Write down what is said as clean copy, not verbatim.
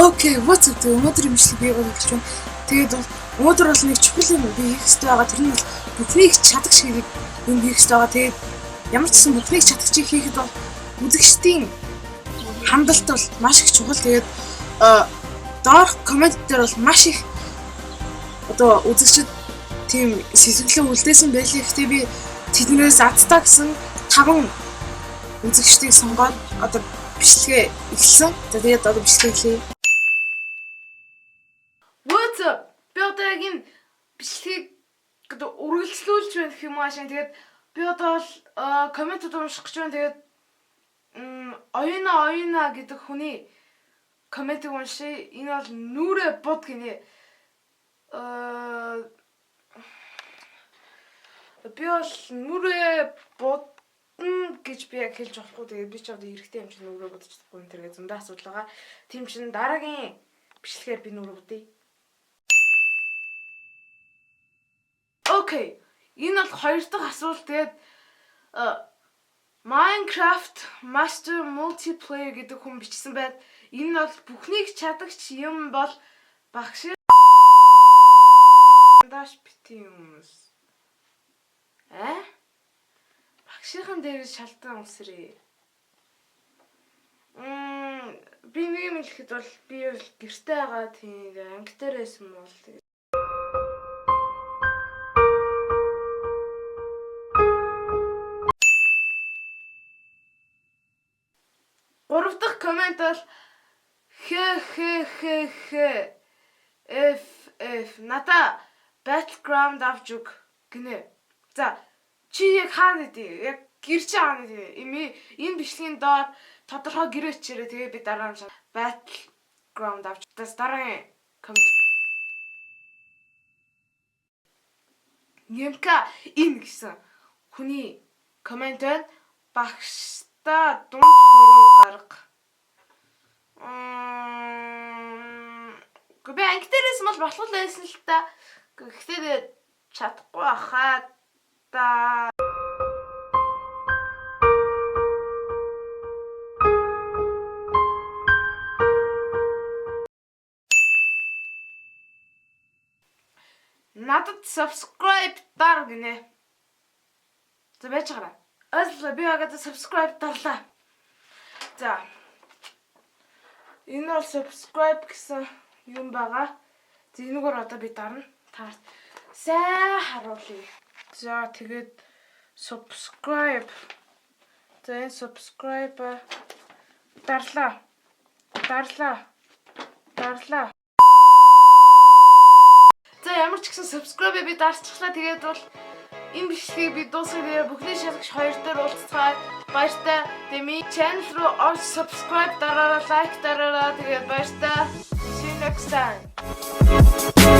Окей, what's up? Өнөөдөр имжлэг бий болж байна. Тэгээд бол өнөөдөр бол нэг чухал юм би хийх хэрэгтэй байгаа. Тэр нь бол бүхнийг чадах шиг юм хийх хэрэгтэй байгаа. Тэгээд ямар ч гэсэн бүхнийг чадах шиг хийхэд бол үзэгчдийн хандлт бол маш их чухал. Тэгээд доор коммент дээр бол маш их одоо үзэгчд тийм сэсгэлэн үлдээсэн байлээ. Гэхдээ би тэднээс азтаа гэсэн 5 үзэгчдийг сонгоод одоо бичлэгээ эхэлсэн. За тэгээд одоо бичлэгээ эхлэе. What's up? Би одоо яг энэ бичлэгийг одоо үргэлжлүүлж байна гэх юм аашаа. Тэгээд би одоо бол комментод унших гэж байна. Тэгээд оюуна гэдэг хүний комментиг уншия. Энэ бол нүрэ бод гинэ. Би бол нүрэ бод гэж би яг хэлж болохгүй. Тэгээд би ч одоо эрэхтэй юм чинь нүрэ бодож чадахгүй энэ төргээ зөндөө асуудал байгаа. Тийм чинь дараагийн бичлэгээр би нүрэ бодъё. Окей. Энэ бол хоёр дахь асуулт. Тэгээд Minecraft Master Multiplayer гэдэг хүн бичсэн байд. Энэ бол бүхнийг чадагч юм бол багш даш бити юмс. Багшийн дээр шалтгаан үсрээ. Би нэг юм хэлэхэд бол би гэртээ байгаа тийм ангитээрээс юм бол тэгээд гурав дахь коммент бол FF ната battleground авч өг гинэ. За чи яг хаана идэв? Яг гэр чи хаана идэв? Энэ бичлэгийн доор тодорхой гэр өчээрээ тэгээ би дараа нь battleground авч. Тэс дараагийн коммент. Нэмка энэ гэсэн хүний коммент байна. Багштай дунд хуруу гарга. Би ангитээрээс мал болохгүй байсан л та. Гэхдээ чадахгүй хаа та. Надад subscribe дар гинэ. За байж гараа. Ажил би агад subscribe дарлаа. За. Энэ бол subscribe гэсэн юм байгаа. За энэгээр одоо би дарна. Та сайн харуулъя. За тэгээд subscribe. За энэ subscribe дарлаа. За ямар ч гэсэн subscribe би дарчихлаа. Тэгээд бол энэ бичлэгийг би дуусгая. Бүхний шалгагч 2 дээр уулзцгаая. Баяртай. Тэгээд миний channel руу орж subscribe дараарай, like дараарай. Тэгээд баяртай. See you next time.